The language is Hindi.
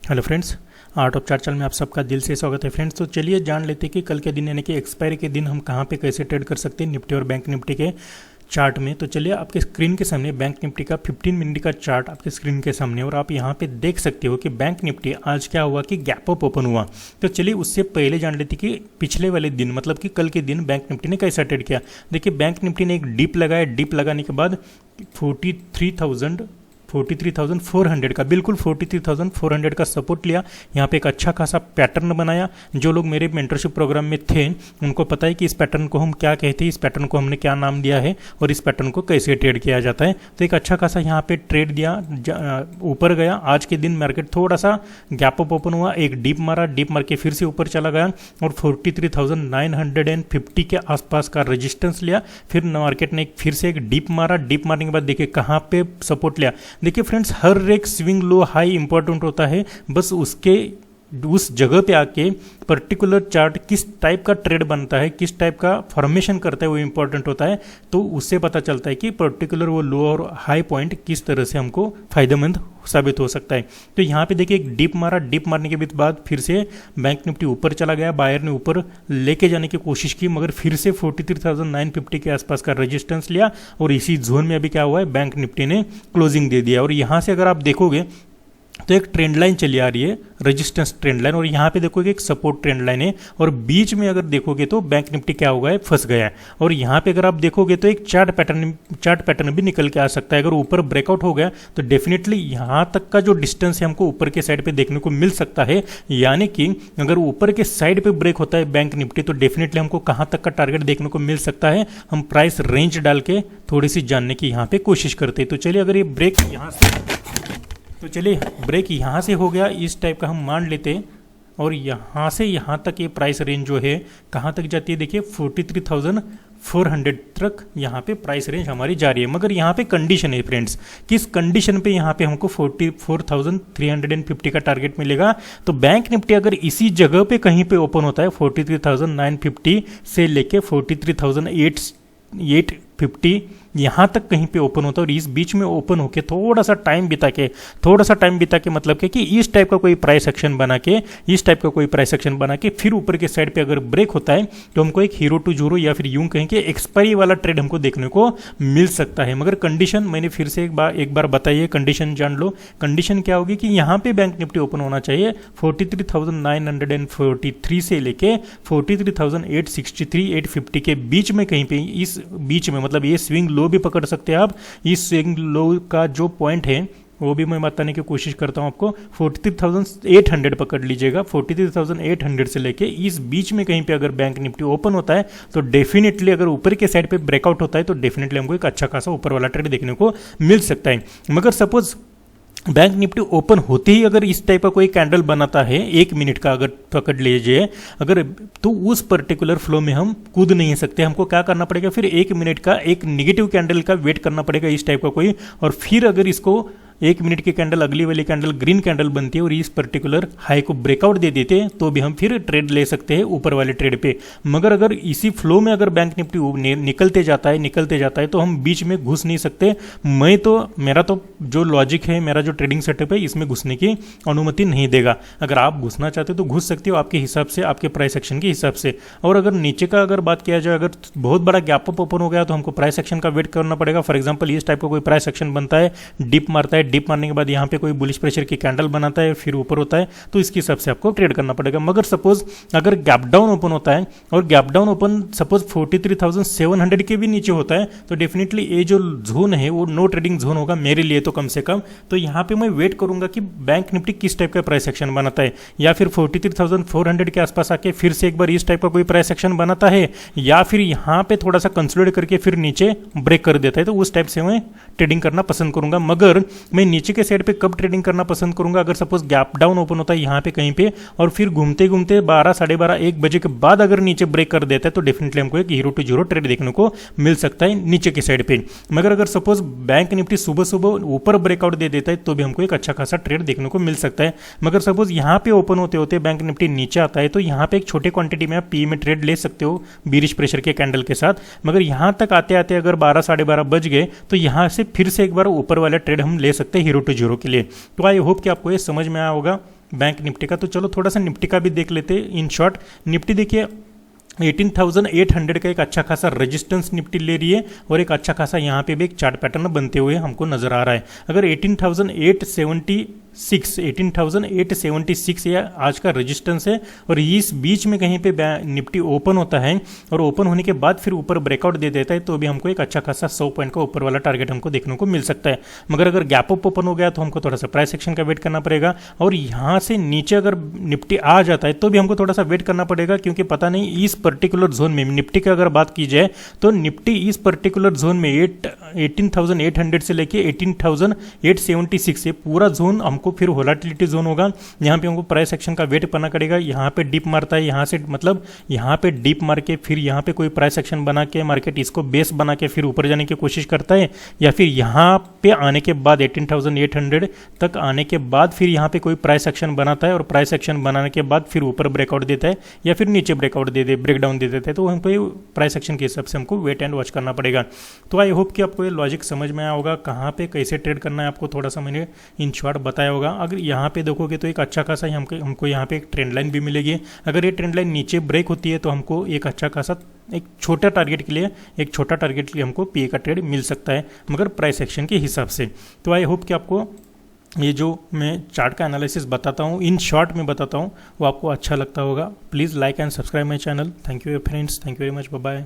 Hello friends, art of chart channel में आप सबका दिल से स्वागत है फ्रेंड्स। तो चलिए जान लेते हैं कि कल के दिन यानी कि एक्सपायरी के दिन हम कहां पे कैसे ट्रेड कर सकते हैं निफ्टी और बैंक निफ्टी के चार्ट में। तो चलिए आपके स्क्रीन के सामने बैंक निफ्टी का 15 मिनट का चार्ट आपके स्क्रीन के सामने, और आप यहां पे देख सकते हो कि बैंक निफ्टी आज क्या हुआ कि गैप अप ओपन हुआ। तो चलिए उससे पहले जान लेते कि पिछले वाले दिन मतलब कि कल के दिन बैंक निफ्टी ने कैसा ट्रेड किया। देखिए बैंक निफ्टी ने एक डिप लगाया, डिप लगाने के बाद 43,400 का बिल्कुल 43,400 का सपोर्ट लिया। यहाँ पे एक अच्छा खासा पैटर्न बनाया। जो लोग मेरे मेंटरशिप प्रोग्राम में थे उनको पता है कि इस पैटर्न को हम क्या कहते हैं, इस पैटर्न को हमने क्या नाम दिया है और इस पैटर्न को कैसे ट्रेड किया जाता है। तो एक अच्छा खासा यहाँ पे ट्रेड दिया, ऊपर गया। आज के दिन मार्केट थोड़ा सा गैप अप ओपन हुआ, एक डीप मारा, डीप मार के फिर से ऊपर चला गया और 43,950 के आसपास का रेजिस्टेंस लिया। फिर मार्केट ने फिर से एक डीप मारा, डीप मारने के बाद देखिए कहाँ पे सपोर्ट लिया। देखिए फ्रेंड्स, हर एक स्विंग लो हाई इंपॉर्टेंट होता है, बस उसके उस जगह पे आके पर्टिकुलर चार्ट किस टाइप का ट्रेड बनता है, किस टाइप का फॉर्मेशन करता है वो इंपॉर्टेंट होता है। तो उससे पता चलता है कि पर्टिकुलर वो लो और हाई पॉइंट किस तरह से हमको फायदेमंद साबित हो सकता है। तो यहाँ पे देखिए एक डिप मारा, डिप मारने के बाद फिर से बैंक निफ्टी ऊपर चला गया। बायर ने ऊपर लेके जाने की कोशिश की मगर फिर से 43,950 के आसपास का रेजिस्टेंस लिया और इसी जोन में अभी क्या हुआ है, बैंक निफ्टी ने क्लोजिंग दे दिया। और यहाँ से अगर आप देखोगे तो एक ट्रेंड लाइन चली आ रही है, रेजिस्टेंस ट्रेंड लाइन, और यहाँ पे देखोगे एक सपोर्ट ट्रेंड लाइन है और बीच में अगर देखोगे तो बैंक निफ्टी क्या होगा है, फंस गया है। और यहाँ पे अगर आप देखोगे तो एक चार्ट पैटर्न भी निकल के आ सकता है। अगर ऊपर ब्रेकआउट हो गया तो डेफिनेटली यहाँ तक का जो डिस्टेंस है हमको ऊपर के साइड पे देखने को मिल सकता है। यानी कि अगर ऊपर के साइड पे ब्रेक होता है बैंक निफ्टी तो डेफिनेटली हमको कहाँ तक का टारगेट देखने को मिल सकता है। हम प्राइस रेंज डाल के थोड़ी सी जानने की यहाँ पे कोशिश करते हैं। तो चलिए अगर ये ब्रेक यहाँ से ब्रेक यहाँ से हो गया इस टाइप का हम मान लेते हैं और यहाँ से यहाँ तक ये प्राइस रेंज जो है कहाँ तक जाती है, देखिए 43,400 तक यहाँ पे प्राइस रेंज हमारी जा रही है। मगर यहाँ पे कंडीशन है फ्रेंड्स, किस कंडीशन पे यहाँ पे हमको 44,350 का टारगेट मिलेगा। तो बैंक निफ्टी अगर इसी जगह पे कहीं पे ओपन होता है 43,950 से लेके 43,850 यहाँ तक कहीं पे ओपन होता है और इस बीच में ओपन होके थोड़ा सा टाइम बिता के मतलब कि इस टाइप का कोई प्राइस एक्शन बना के फिर ऊपर के साइड पे अगर ब्रेक होता है तो हमको एक हीरो टू जीरो या फिर यूं कहें कि एक्सपायरी वाला ट्रेड हमको देखने को मिल सकता है। मगर कंडीशन मैंने फिर से एक बार बताइए, कंडीशन जान लो। कंडीशन क्या होगी कि यहाँ पे बैंक निफ्टी ओपन होना चाहिए 43,943 से लेके 43,863 850 के बीच में कहीं पे, इस बीच में मतलब ये स्विंग लो भी पकड़ सकते हैं आप। इस स्विंग लो का जो पॉइंट है वो भी मैं बताने की कोशिश करता हूं आपको, 43,800 पकड़ लीजिएगा। 43,800 से लेके इस बीच में कहीं पे अगर बैंक निफ्टी ओपन होता है तो डेफिनेटली अगर ऊपर के साइड पे ब्रेकआउट होता है तो डेफिनेटली हमको एक अच्छा खासा ऊपर वाला ट्रेड देखने को मिल सकता है। मगर सपोज बैंक निफ्टी ओपन होते ही अगर इस टाइप का कोई कैंडल बनाता है 1 मिनट का, अगर पकड़ लीजिए अगर, तो उस पर्टिकुलर फ्लो में हम कूद नहीं सकते। हमको क्या करना पड़ेगा, फिर 1 मिनट का एक निगेटिव कैंडल का वेट करना पड़ेगा इस टाइप का कोई, और फिर अगर इसको 1 मिनट की कैंडल, अगली वाली कैंडल ग्रीन कैंडल बनती है और इस पर्टिकुलर हाई को ब्रेकआउट दे देते हैं तो भी हम फिर ट्रेड ले सकते हैं ऊपर वाले ट्रेड पे। मगर अगर इसी फ्लो में अगर बैंक निफ्टी निकलते जाता है तो हम बीच में घुस नहीं सकते। मेरा तो जो लॉजिक है, मेरा जो ट्रेडिंग सेटअप है, इसमें घुसने की अनुमति नहीं देगा। अगर आप घुसना चाहते हो तो घुस सकते हो आपके हिसाब से, आपके प्राइस एक्शन के हिसाब से। और अगर नीचे का अगर बात किया जाए, अगर बहुत बड़ा गैप अप ओपन हो गया तो हमको प्राइस एक्शन का वेट करना पड़ेगा। फॉर एग्जाम्पल इस टाइप का कोई प्राइस एक्शन बनता है, डिप मारता है, डिप मारने के बाद यहाँ पे कोई बुलिश प्रेशर की कैंडल बनाता है, फिर ऊपर होता है, तो इसके हिसाब से आपको ट्रेड करना पड़ेगा। मगर सपोज अगर गैप डाउन ओपन होता है और गैप डाउन ओपन सपोज 43,700 के भी नीचे होता है तो डेफिनेटली ये जो जोन है वो नो ट्रेडिंग जोन होगा मेरे लिए तो कम से कम। तो यहाँ पे मैं वेट करूंगा कि बैंक निफ्टी किस टाइप का प्राइस एक्शन बनाता है, या फिर 43,400 के आसपास आके फिर से एक बार इस टाइप का कोई प्राइस एक्शन बनाता है, या फिर यहाँ पे थोड़ा सा कंसोलिडेट करके फिर नीचे ब्रेक कर देता है, तो उस टाइप से मैं ट्रेडिंग करना पसंद करूंगा। मगर मैं नीचे के साइड पे कब ट्रेडिंग करना पसंद करूंगा, अगर सपोज गैप डाउन ओपन होता है यहाँ पे कहीं पे और फिर घूमते घूमते 12 साढ़े 12 1 बजे के बाद अगर नीचे ब्रेक कर देता है तो डेफिनेटली हमको एक हीरो टू जीरो ट्रेड देखने को मिल सकता है नीचे के साइड पे। मगर अगर सपोज बैंक निफ्टी सुबह सुबह ऊपर ब्रेकआउट दे देता है तो भी हमको एक अच्छा खासा ट्रेड देखने को मिल सकता है। मगर सपोज यहाँ पे ओपन होते होते बैंक निफ्टी नीचे आता है तो यहाँ पे एक छोटे क्वांटिटी में आप पी में ट्रेड ले सकते हो बीरिश प्रेशर के कैंडल के साथ। मगर यहाँ तक आते आते अगर 12 साढ़े 12 बज गए तो यहाँ से फिर से एक बार ऊपर वाला ट्रेड हम ले सकते हैं हीरो टू जीरो के लिए। तो आई होप कि आपको ये समझ में आया होगा। बैंक निफ्टी का। तो चलो थोड़ा सा निफ्टी का भी देख लेते हैं इन शॉर्ट। निफ्टी देखिए 18,800 का एक अच्छा खासा रेजिस्टेंस निफ्टी ले रही है और एक अच्छा खासा यहाँ पे भी एक चार्ट पैटर्न बनते हुए हमको नजर आ रहा है। अगर 18,876 ये आज का रेजिस्टेंस है और इस बीच में कहीं पे निफ्टी ओपन होता है और ओपन होने के बाद फिर ऊपर ब्रेकआउट दे देता है तो भी हमको एक अच्छा खासा 100 पॉइंट का ऊपर वाला टारगेट हमको देखने को मिल सकता है। मगर अगर गैप अप ओपन हो गया तो हमको थोड़ा सा प्राइस एक्शन का वेट करना पड़ेगा और यहाँ से नीचे अगर निफ्टी आ जाता है तो भी हमको थोड़ा सा वेट करना पड़ेगा, क्योंकि पता नहीं इस पर्टिकुलर जोन में निफ्टी की अगर बात की जाए तो निफ्टी इस पर्टिकुलर जोन में 18,800 से लेके 18,876 ये पूरा जोन हमको फिर वोलेटिलिटी जोन होगा। यहाँ पे हमको प्राइस एक्शन का वेट करना पड़ेगा। यहाँ पे डिप मारता है, यहाँ से मतलब यहाँ पे डिप मार के फिर यहाँ पे कोई प्राइस एक्शन बना के मार्केट इसको बेस बना के फिर ऊपर जाने की कोशिश करता है, या फिर यहाँ पे आने के बाद 18,800 तक आने के बाद फिर यहाँ पे कोई प्राइस एक्शन बनाता है और प्राइस एक्शन बनाने के बाद फिर ऊपर ब्रेकआउट देता है या फिर नीचे ब्रेकआउट ब्रेकडाउन दे देते हैं। तो वहाँ पे प्राइस एक्शन के हिसाब से हमको वेट एंड वॉच करना पड़ेगा। तो आई होप कि आपको ये लॉजिक समझ में आया होगा, कहाँ पे कैसे ट्रेड करना है आपको थोड़ा सा मैंने इन शॉर्ट बताया होगा। अगर यहाँ पे देखोगे तो एक अच्छा खासा हमको यहाँ पे एक ट्रेंड लाइन भी मिलेगी। अगर ये ट्रेंड लाइन नीचे ब्रेक होती है तो हमको एक अच्छा खासा एक छोटा टारगेट के लिए हमको पीए का ट्रेड मिल सकता है, मगर प्राइस एक्शन के हिसाब से। तो आई होप कि आपको ये जो मैं चार्ट का एनालिसिस बताता हूँ इन शॉर्ट में बताता हूँ वो आपको अच्छा लगता होगा। Please like and subscribe my channel. Thank you friends, thank you very much, bye bye.